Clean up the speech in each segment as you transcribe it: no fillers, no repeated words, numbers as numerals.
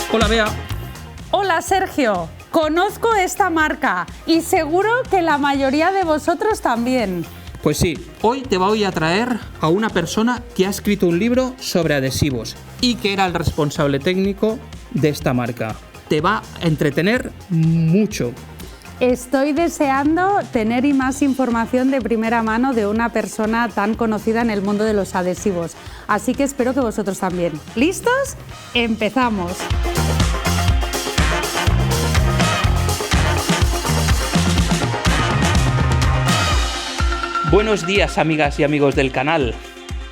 Hola, Bea. Hola, Sergio. Conozco esta marca y seguro que la mayoría de vosotros también. Pues sí, hoy te voy a traer a una persona que ha escrito un libro sobre adhesivos y que era el responsable técnico de esta marca. Te va a entretener mucho. Estoy deseando tener más información de primera mano de una persona tan conocida en el mundo de los adhesivos. Así que espero que vosotros también. ¿Listos? ¡Empezamos! Buenos días, amigas y amigos del canal.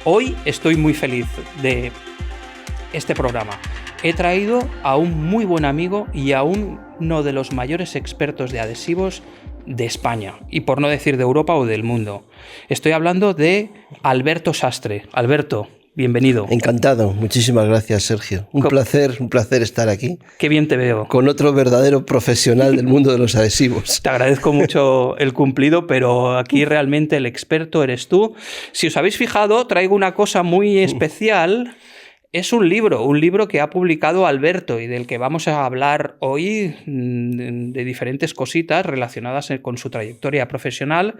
Hoy estoy muy feliz de este programa. He traído a un muy buen amigo y a uno de los mayores expertos de adhesivos de España, y por no decir de Europa o del mundo. Estoy hablando de Alberto Sastre. Alberto, bienvenido. Encantado, muchísimas gracias, Sergio. Un placer estar aquí. Qué bien te veo. Con otro verdadero profesional del mundo de los adhesivos. Te agradezco mucho el cumplido, pero aquí realmente el experto eres tú. Si os habéis fijado, traigo una cosa muy especial. Es un libro que ha publicado Alberto y del que vamos a hablar hoy de diferentes cositas relacionadas con su trayectoria profesional,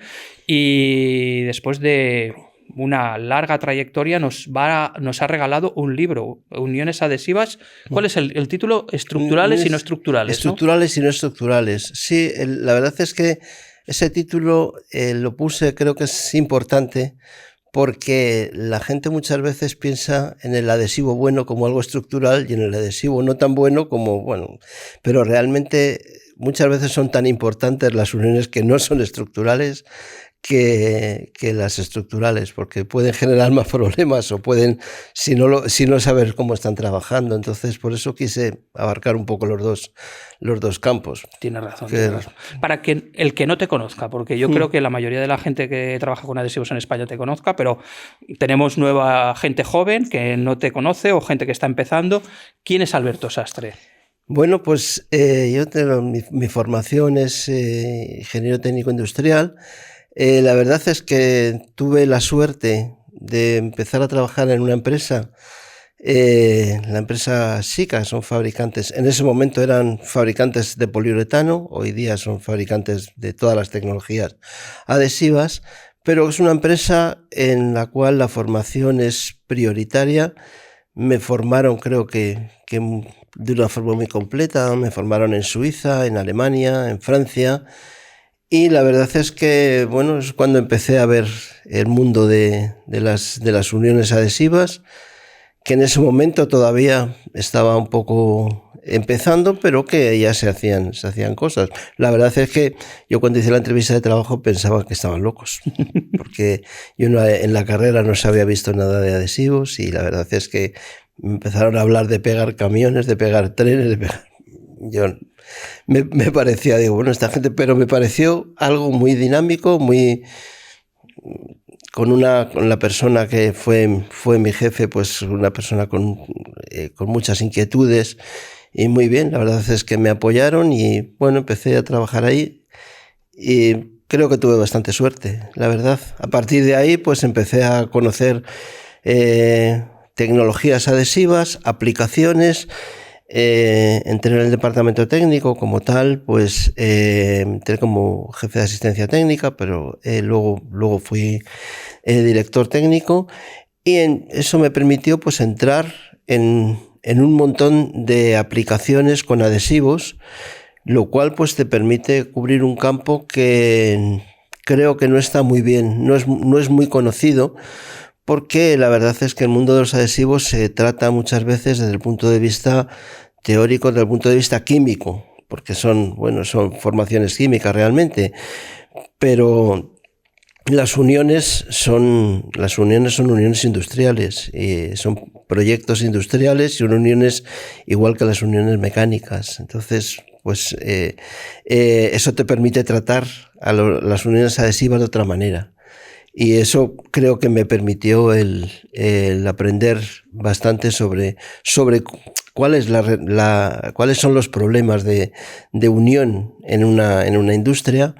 y después de una larga trayectoria nos ha regalado un libro, Uniones Adhesivas. ¿Cuál es el título? Estructurales y no estructurales. Estructurales, ¿no? Y no estructurales. Sí, la verdad es que ese título lo puse, creo que es importante, porque la gente muchas veces piensa en el adhesivo bueno como algo estructural y en el adhesivo no tan bueno como, bueno, pero realmente muchas veces son tan importantes las uniones que no son estructurales que las estructurales, porque pueden generar más problemas o pueden, si no saber cómo están trabajando. Entonces, por eso quise abarcar un poco los dos campos. Tienes razón. Para que el que no te conozca, porque yo creo que la mayoría de la gente que trabaja con adhesivos en España te conozca, pero tenemos nueva gente joven que no te conoce o gente que está empezando. ¿Quién es Alberto Sastre? Bueno, pues mi formación es ingeniero técnico industrial. La verdad es que tuve la suerte de empezar a trabajar en una empresa, la empresa Sika. Son fabricantes, en ese momento eran fabricantes de poliuretano, hoy día son fabricantes de todas las tecnologías adhesivas, pero es una empresa en la cual la formación es prioritaria. Me formaron, creo que de una forma muy completa, me formaron en Suiza, en Alemania, en Francia. Y la verdad es que, bueno, es cuando empecé a ver el mundo de las uniones adhesivas, que en ese momento todavía estaba un poco empezando, pero que ya se hacían cosas. La verdad es que yo cuando hice la entrevista de trabajo pensaba que estaban locos, porque yo en la carrera no se había visto nada de adhesivos, y la verdad es que me empezaron a hablar de pegar camiones, de pegar trenes, de pegar... Yo me parecía, digo, bueno, esta gente, pero me pareció algo muy dinámico, muy con la persona que fue mi jefe, pues una persona con muchas inquietudes, y muy bien. La verdad es que me apoyaron y bueno, empecé a trabajar ahí y creo que tuve bastante suerte, la verdad. A partir de ahí, pues empecé a conocer tecnologías adhesivas, aplicaciones. Entré en el departamento técnico como tal, pues entré como jefe de asistencia técnica, pero luego fui director técnico, y eso me permitió pues entrar en un montón de aplicaciones con adhesivos, lo cual pues te permite cubrir un campo que creo que no está muy bien, no es muy conocido, porque la verdad es que el mundo de los adhesivos se trata muchas veces desde el punto de vista teórico, desde el punto de vista químico, porque son formaciones químicas realmente, pero las uniones son uniones industriales, son proyectos industriales y son uniones igual que las uniones mecánicas. Entonces, pues eso te permite tratar a las uniones adhesivas de otra manera. Y eso creo que me permitió el aprender bastante sobre cuáles son los problemas de unión en una industria,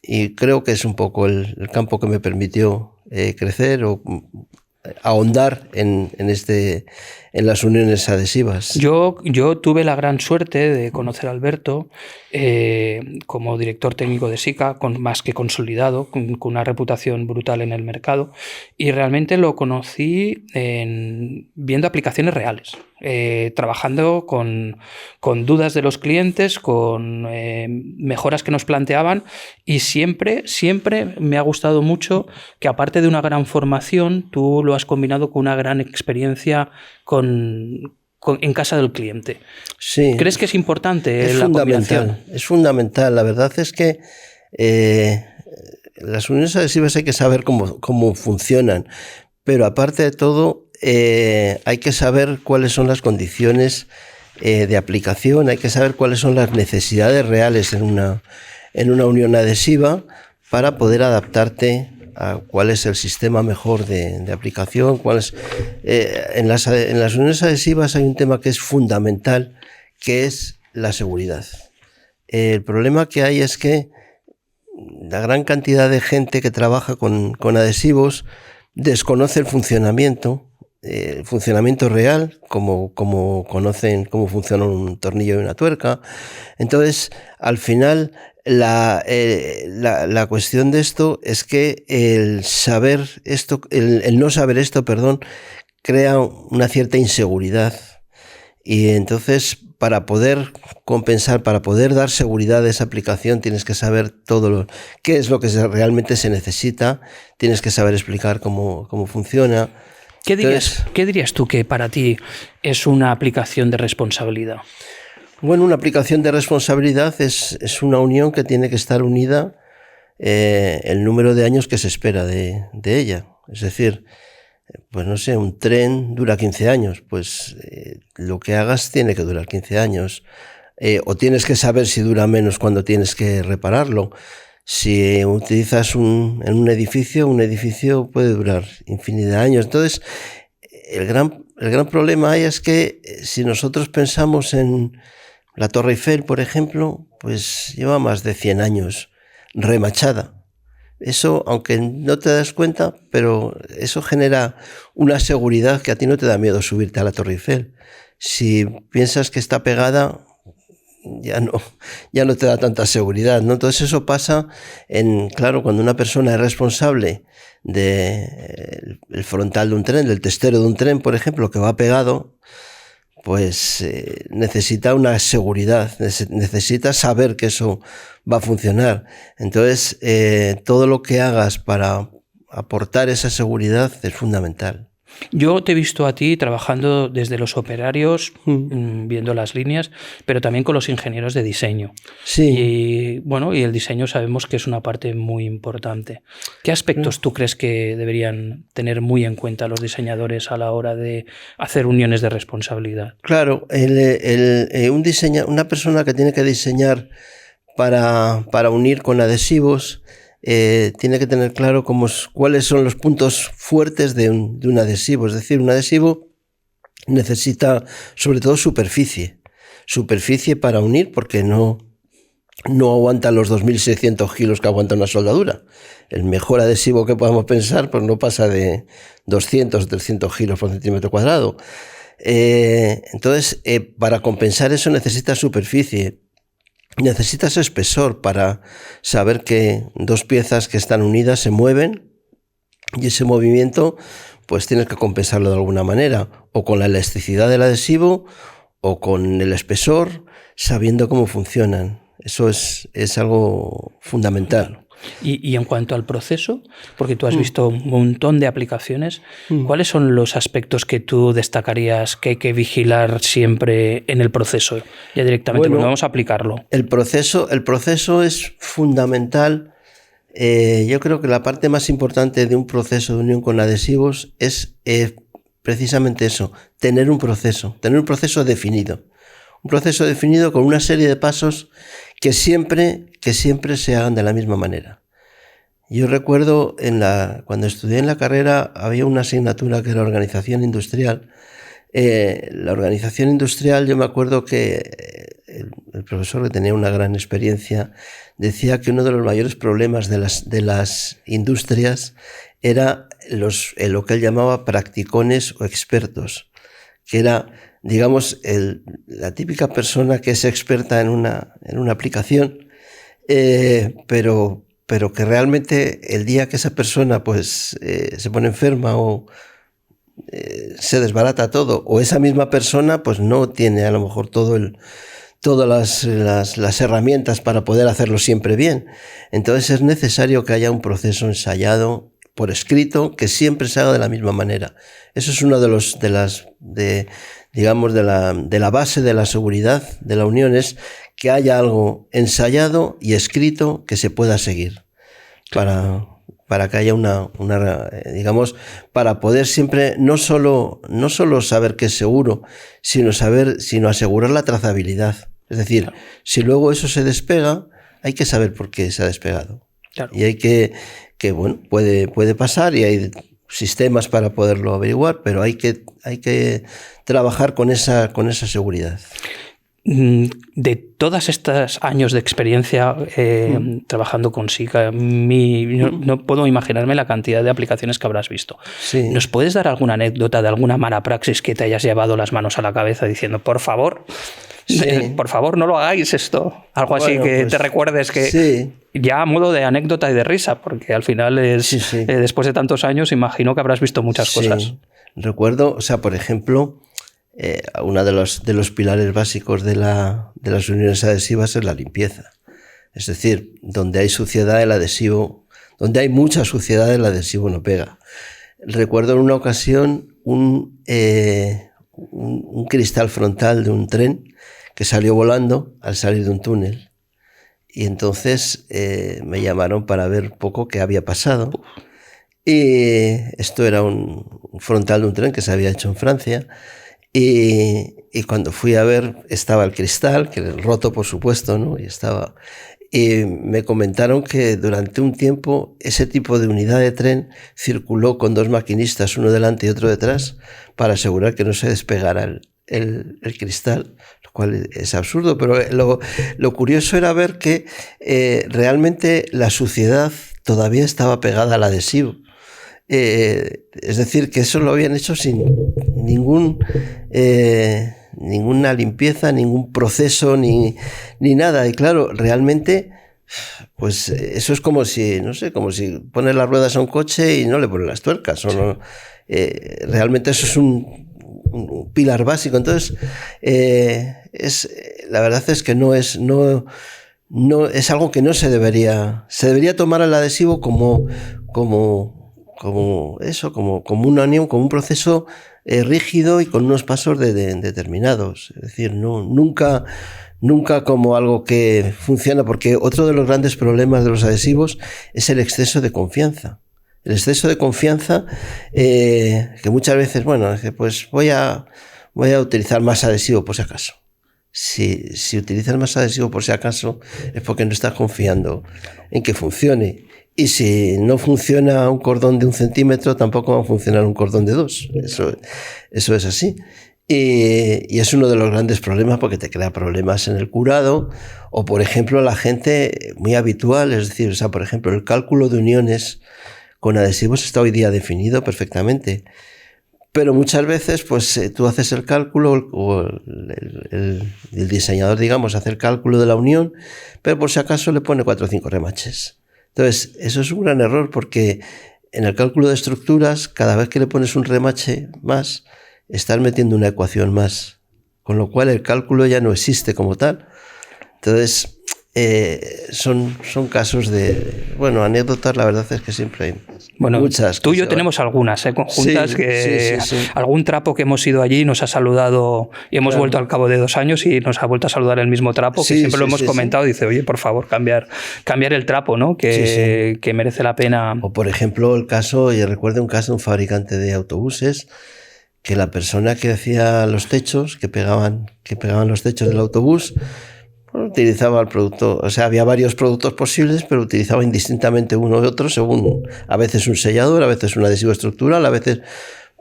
y creo que es un poco el campo que me permitió crecer o ahondar en las uniones adhesivas. Yo tuve la gran suerte de conocer a Alberto como director técnico de SICA, más que consolidado, con una reputación brutal en el mercado, y realmente lo conocí viendo aplicaciones reales, trabajando con dudas de los clientes, con mejoras que nos planteaban, y siempre me ha gustado mucho que, aparte de una gran formación, tú lo has combinado con una gran experiencia en casa del cliente. Sí. ¿Crees que es importante la combinación? Es fundamental. La verdad es que las uniones adhesivas hay que saber cómo funcionan, pero aparte de todo hay que saber cuáles son las condiciones de aplicación, hay que saber cuáles son las necesidades reales en una unión adhesiva para poder adaptarte a cuál es el sistema mejor de aplicación. En las uniones adhesivas hay un tema que es fundamental, que es la seguridad. El problema que hay es que la gran cantidad de gente que trabaja con adhesivos desconoce el funcionamiento real, como conocen cómo funciona un tornillo y una tuerca. Entonces, al final, la cuestión de esto es que el no saber esto, crea una cierta inseguridad. Y entonces, para poder compensar, para poder dar seguridad a esa aplicación, tienes que saber qué es lo que realmente se necesita, tienes que saber explicar cómo funciona. ¿Qué dirías tú que para ti es una aplicación de responsabilidad? Bueno, una aplicación de responsabilidad es una unión que tiene que estar unida el número de años que se espera de ella. Es decir, pues no sé, un tren dura 15 años, pues lo que hagas tiene que durar 15 años. O tienes que saber si dura menos cuando tienes que repararlo. Si utilizas en un edificio puede durar infinidad de años. Entonces, el gran problema ahí es que si nosotros pensamos en la Torre Eiffel, por ejemplo, pues lleva más de 100 años remachada. Eso, aunque no te das cuenta, pero eso genera una seguridad que a ti no te da miedo subirte a la Torre Eiffel. Si piensas que está pegada, ya no te da tanta seguridad, ¿no? Entonces eso pasa claro, cuando una persona es responsable del frontal de un tren, del testero de un tren, por ejemplo, que va pegado, pues necesita una seguridad, necesita saber que eso va a funcionar. Entonces, todo lo que hagas para aportar esa seguridad es fundamental. Yo te he visto a ti trabajando desde los operarios, viendo las líneas, pero también con los ingenieros de diseño. Sí. Y el diseño sabemos que es una parte muy importante. ¿Qué aspectos tú crees que deberían tener muy en cuenta los diseñadores a la hora de hacer uniones de responsabilidad? Claro, una persona que tiene que diseñar para unir con adhesivos, tiene que tener claro cuáles son los puntos fuertes de un adhesivo. Es decir, un adhesivo necesita sobre todo superficie para unir, porque no aguanta los 2.600 kilos que aguanta una soldadura. El mejor adhesivo que podamos pensar pues no pasa de 200 o 300 kilos por centímetro cuadrado. Entonces, para compensar eso necesitas superficie. Necesitas espesor para saber que dos piezas que están unidas se mueven, y ese movimiento pues tienes que compensarlo de alguna manera, o con la elasticidad del adhesivo o con el espesor, sabiendo cómo funcionan. Eso es algo fundamental. Y en cuanto al proceso, porque tú has visto un montón de aplicaciones, ¿cuáles son los aspectos que tú destacarías que hay que vigilar siempre en el proceso? Ya directamente, bueno, vamos a aplicarlo. El proceso es fundamental. Yo creo que la parte más importante de un proceso de unión con adhesivos es precisamente eso, tener un proceso definido. Un proceso definido con una serie de pasos que siempre se hagan de la misma manera. Yo recuerdo cuando estudié en la carrera había una asignatura que era organización industrial. La organización industrial, yo me acuerdo que el profesor, que tenía una gran experiencia, decía que uno de los mayores problemas de las industrias era lo que él llamaba practicones o expertos, que era, digamos, la típica persona que es experta en una aplicación, pero que realmente el día que esa persona pues se pone enferma o se desbarata todo, o esa misma persona pues no tiene a lo mejor todas las herramientas para poder hacerlo siempre bien. Entonces es necesario que haya un proceso ensayado por escrito que siempre se haga de la misma manera. Eso es uno de la base de la seguridad de la Unión, es que haya algo ensayado y escrito que se pueda seguir para que haya digamos, para poder siempre no solo saber que es seguro, sino asegurar la trazabilidad. Es decir, claro, si luego eso se despega, hay que saber por qué se ha despegado. Claro. Y hay que bueno, puede pasar y hay sistemas para poderlo averiguar, pero hay que trabajar con esa seguridad. De todos estos años de experiencia trabajando con SICA, no puedo imaginarme la cantidad de aplicaciones que habrás visto. Sí. ¿Nos puedes dar alguna anécdota de alguna mala praxis que te hayas llevado las manos a la cabeza diciendo, por favor, no lo hagáis esto? Algo así que pues, te recuerdes que... Sí. Ya a modo de anécdota y de risa, porque al final después de tantos años imagino que habrás visto muchas cosas. Recuerdo, o sea, por ejemplo, uno de los pilares básicos de las uniones adhesivas es la limpieza. Es decir, donde hay suciedad, donde hay mucha suciedad, el adhesivo no pega. Recuerdo en una ocasión un cristal frontal de un tren que salió volando al salir de un túnel. Y entonces me llamaron para ver un poco qué había pasado. Y esto era un frontal de un tren que se había hecho en Francia. Y cuando fui a ver, estaba el cristal, que era roto, por supuesto, ¿no? Y me comentaron que durante un tiempo ese tipo de unidad de tren circuló con dos maquinistas, uno delante y otro detrás, para asegurar que no se despegara el cristal, lo cual es absurdo, pero lo curioso era ver que realmente la suciedad todavía estaba pegada al adhesivo. Es decir, que eso lo habían hecho sin ninguna limpieza, ningún proceso, ni nada. Y claro, realmente, pues eso es como si pones las ruedas a un coche y no le pones las tuercas. Realmente eso es un pilar básico. Entonces, la verdad es que no es algo que no se debería tomar el adhesivo como una unión, como un proceso rígido y con unos pasos determinados. Es decir, nunca como algo que funciona, porque otro de los grandes problemas de los adhesivos es el exceso de confianza. El exceso de confianza, que muchas veces, pues voy a utilizar más adhesivo por si acaso. Si utilizas más adhesivo por si acaso es porque no estás confiando en que funcione. Y si no funciona un cordón de 1 centímetro, tampoco va a funcionar un cordón de 2. Eso es así. Y es uno de los grandes problemas porque te crea problemas en el curado. O, por ejemplo, la gente muy habitual, es decir, por ejemplo, el cálculo de uniones con adhesivos está hoy día definido perfectamente. Pero muchas veces, pues tú haces el cálculo, o el diseñador, digamos, hace el cálculo de la unión, pero por si acaso le pone 4 o 5 remaches. Entonces, eso es un gran error porque en el cálculo de estructuras, cada vez que le pones un remache más, estás metiendo una ecuación más, con lo cual el cálculo ya no existe como tal. Entonces, son casos de... anécdotas, la verdad es que siempre hay muchas. Tú y yo tenemos algunas conjuntas, sí. Algún trapo que hemos ido allí nos ha saludado y hemos vuelto al cabo de 2 años y nos ha vuelto a saludar el mismo trapo, que siempre lo hemos comentado. Dice, oye, por favor, cambiar el trapo, ¿no? Que merece la pena. O, por ejemplo, yo recuerdo un caso de un fabricante de autobuses, que la persona que hacía los techos, que pegaban los techos del autobús, utilizaba el producto, había varios productos posibles, pero utilizaba indistintamente uno y otro, según a veces un sellador, a veces un adhesivo estructural, a veces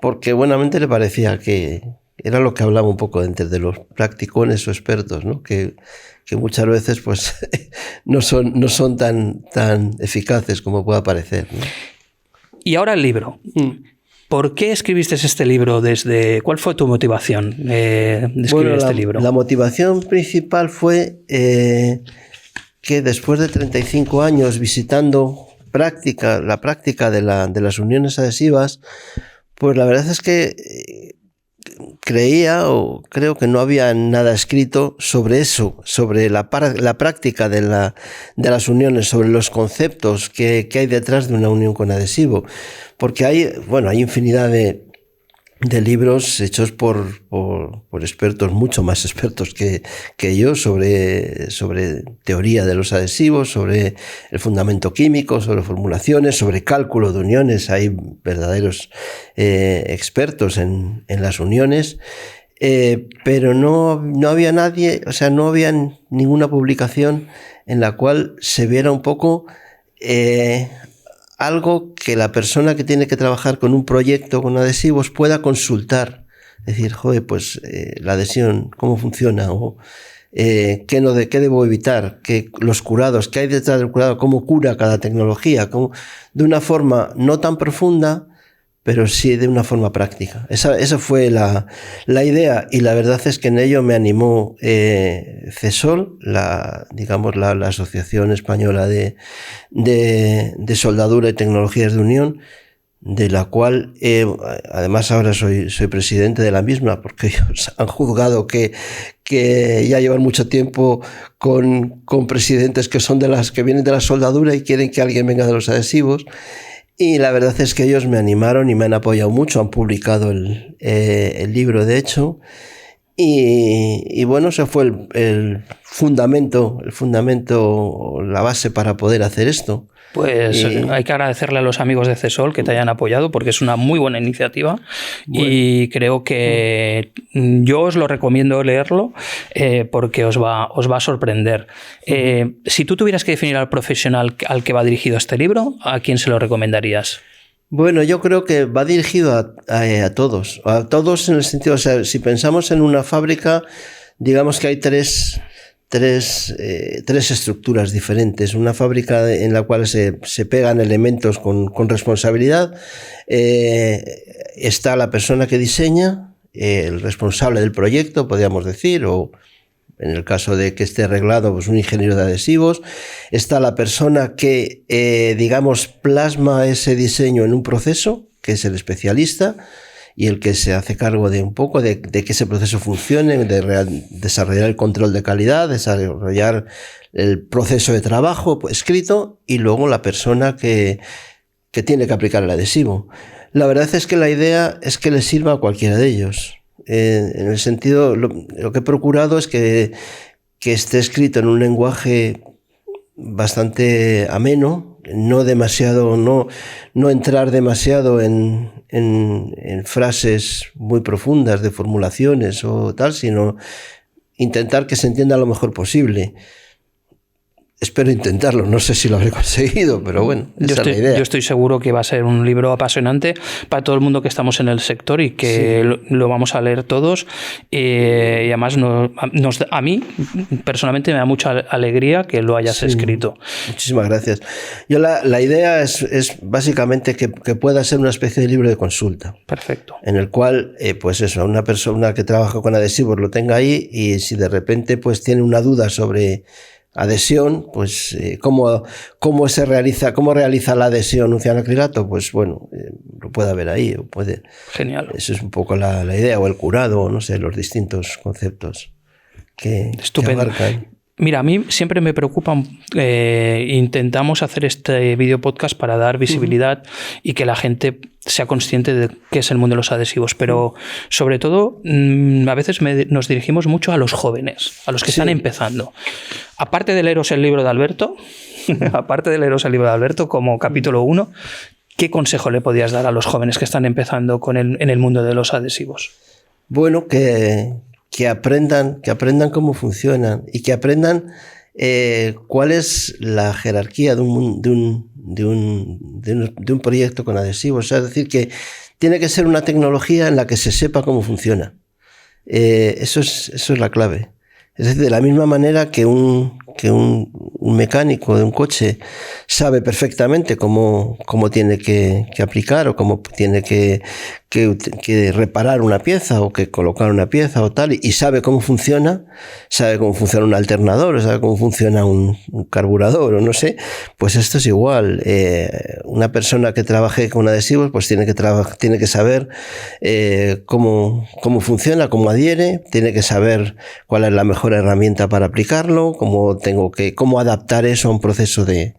porque buenamente le parecía que era lo que hablaba un poco entre de los practicones o expertos, ¿no? Que muchas veces pues no son tan eficaces como pueda parecer, ¿no? Y ahora el libro. ¿Por qué escribiste este libro? ¿Cuál fue tu motivación de escribir este libro? La motivación principal fue que después de 35 años visitando la práctica de las uniones adhesivas, pues la verdad es que creo que no había nada escrito sobre eso, sobre la práctica de las uniones, sobre los conceptos que hay detrás de una unión con adhesivo. Porque hay infinidad de libros hechos por expertos, mucho más expertos que yo, sobre teoría de los adhesivos, sobre el fundamento químico, sobre formulaciones, sobre cálculo de uniones. Hay verdaderos expertos en las uniones, pero no había nadie, o sea, no había ninguna publicación en la cual se viera un poco algo que la persona que tiene que trabajar con un proyecto con adhesivos pueda consultar. Es decir, pues la adhesión, ¿cómo funciona? O ¿qué debo evitar? Los curados, ¿qué hay detrás del curado? ¿Cómo cura cada tecnología? De una forma no tan profunda, pero sí de una forma práctica. Esa fue la idea, y la verdad es que en ello me animó CESOL, la Asociación Española de Soldadura y Tecnologías de Unión, de la cual además ahora soy presidente de la misma, porque ellos han juzgado que ya llevan mucho tiempo con presidentes que son que vienen de la soldadura y quieren que alguien venga de los adhesivos. Y la verdad es que ellos me animaron y me han apoyado mucho, han publicado el libro, de hecho, y bueno, ese fue el fundamento, la base para poder hacer esto. Pues hay que agradecerle a los amigos de CESOL que te hayan apoyado, porque es una muy buena iniciativa. Bueno. Y creo que yo os lo recomiendo leerlo porque os va a sorprender. Si tú tuvieras que definir al profesional al que va dirigido este libro, ¿a quién se lo recomendarías? Bueno, yo creo que va dirigido a todos en el sentido, o sea, si pensamos en una fábrica, digamos que hay tres estructuras diferentes. Una fábrica en la cual se pegan elementos con responsabilidad. Está la persona que diseña, el responsable del proyecto, podríamos decir, o en el caso de que esté arreglado, pues un ingeniero de adhesivos. Está la persona que, plasma ese diseño en un proceso, que es el especialista, y el que se hace cargo de un poco de que ese proceso funcione, de desarrollar el control de calidad, desarrollar el proceso de trabajo escrito, y luego la persona que tiene que aplicar el adhesivo. La verdad es que la idea es que le sirva a cualquiera de ellos. En el sentido, lo que he procurado es que esté escrito en un lenguaje bastante ameno, no entrar demasiado en frases muy profundas de formulaciones o tal, sino intentar que se entienda lo mejor posible. Espero intentarlo, no sé si lo habré conseguido, pero bueno, esa es la idea. Yo estoy seguro que va a ser un libro apasionante para todo el mundo que estamos en el sector y que lo vamos a leer todos. Y además a mí personalmente me da mucha alegría que lo hayas escrito. Muchísimas gracias. Yo la idea es básicamente que pueda ser una especie de libro de consulta. Perfecto. En el cual, pues eso, una persona que trabaja con adhesivos lo tenga ahí, y si de repente pues tiene una duda sobre adhesión, pues cómo realiza la adhesión un cianoacrilato, pues bueno, lo puede ver ahí, puede. Genial. Eso es un poco la idea, o el curado, no sé, los distintos conceptos que abarcan. Mira, a mí siempre me preocupa, intentamos hacer este video podcast para dar visibilidad y que la gente sea consciente de qué es el mundo de los adhesivos, pero sobre todo a veces nos dirigimos mucho a los jóvenes, a los que están empezando. Aparte de leeros el libro de Alberto, como capítulo 1, ¿qué consejo le podías dar a los jóvenes que están empezando en el mundo de los adhesivos? Bueno, que aprendan cómo funcionan, y que aprendan cuál es la jerarquía de un proyecto con adhesivos. O sea, es decir, que tiene que ser una tecnología en la que se sepa cómo funciona. Eso es la clave. Es decir, de la misma manera que un mecánico de un coche sabe perfectamente cómo tiene que aplicar o cómo tiene que reparar una pieza o que colocar una pieza o tal, y sabe cómo funciona un alternador, o sabe cómo funciona un carburador o no sé, pues esto es igual. Una persona que trabaje con adhesivos pues tiene que saber cómo funciona, cómo adhiere, tiene que saber cuál es la mejor herramienta para aplicarlo, cómo adaptar eso a un proceso de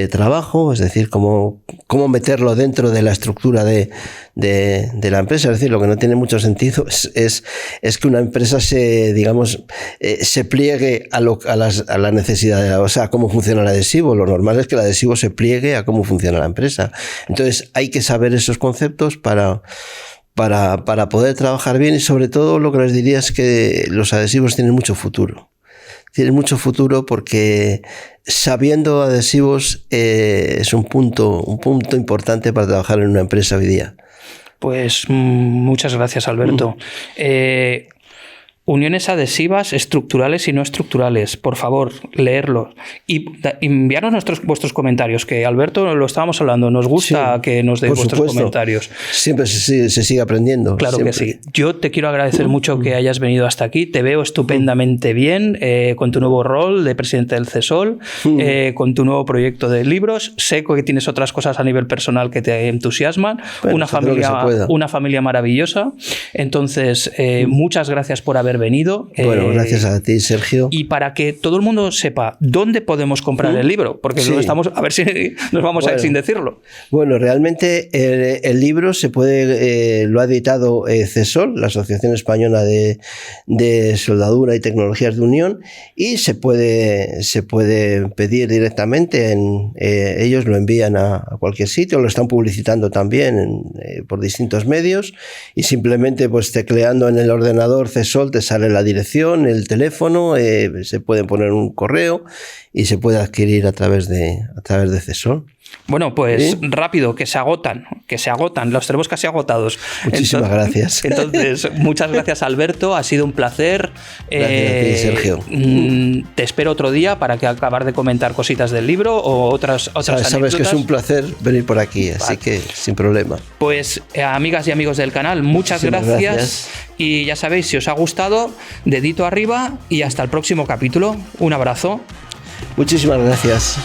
trabajo, es decir, cómo meterlo dentro de la estructura de la empresa. Es decir, lo que no tiene mucho sentido es que una empresa se pliegue a la necesidad o sea, cómo funciona el adhesivo. Lo normal es que el adhesivo se pliegue a cómo funciona la empresa. Entonces hay que saber esos conceptos para poder trabajar bien, y sobre todo lo que les diría es que los adhesivos tienen mucho futuro. Tienen mucho futuro porque sabiendo adhesivos es un punto importante para trabajar en una empresa hoy día. Pues muchas gracias, Alberto. Uniones adhesivas estructurales y no estructurales. Por favor, leerlo y enviarnos vuestros comentarios, que Alberto, lo estábamos hablando, nos gusta que nos deis vuestros comentarios. Siempre se sigue aprendiendo. Claro siempre. Que sí. Yo te quiero agradecer mucho que hayas venido hasta aquí. Te veo estupendamente bien con tu nuevo rol de presidente del CESOL, con tu nuevo proyecto de libros. Sé que tienes otras cosas a nivel personal que te entusiasman. Bueno, una familia maravillosa. Entonces, muchas gracias por haber venido. Bueno, gracias a ti, Sergio. Y para que todo el mundo sepa dónde podemos comprar el libro, porque lo estamos, a ver si nos vamos a ir sin decirlo. Bueno, realmente el libro se puede, lo ha editado CESOL, la Asociación Española de Soldadura y Tecnologías de Unión, y se puede pedir directamente. Ellos lo envían a cualquier sitio, lo están publicitando también por distintos medios, y simplemente pues tecleando en el ordenador CESOL te sale la dirección, el teléfono, se puede poner un correo y se puede adquirir a través de CESOL. Bueno, pues rápido, que se agotan, los tenemos casi agotados. Muchísimas gracias. Entonces, muchas gracias, Alberto, ha sido un placer. Gracias a ti, Sergio. Te espero otro día para acabar de comentar cositas del libro o otras Sabes que es un placer venir por aquí, así que sin problema. Pues amigas y amigos del canal, muchas gracias. Y ya sabéis, si os ha gustado, dedito arriba y hasta el próximo capítulo. Un abrazo. Muchísimas gracias.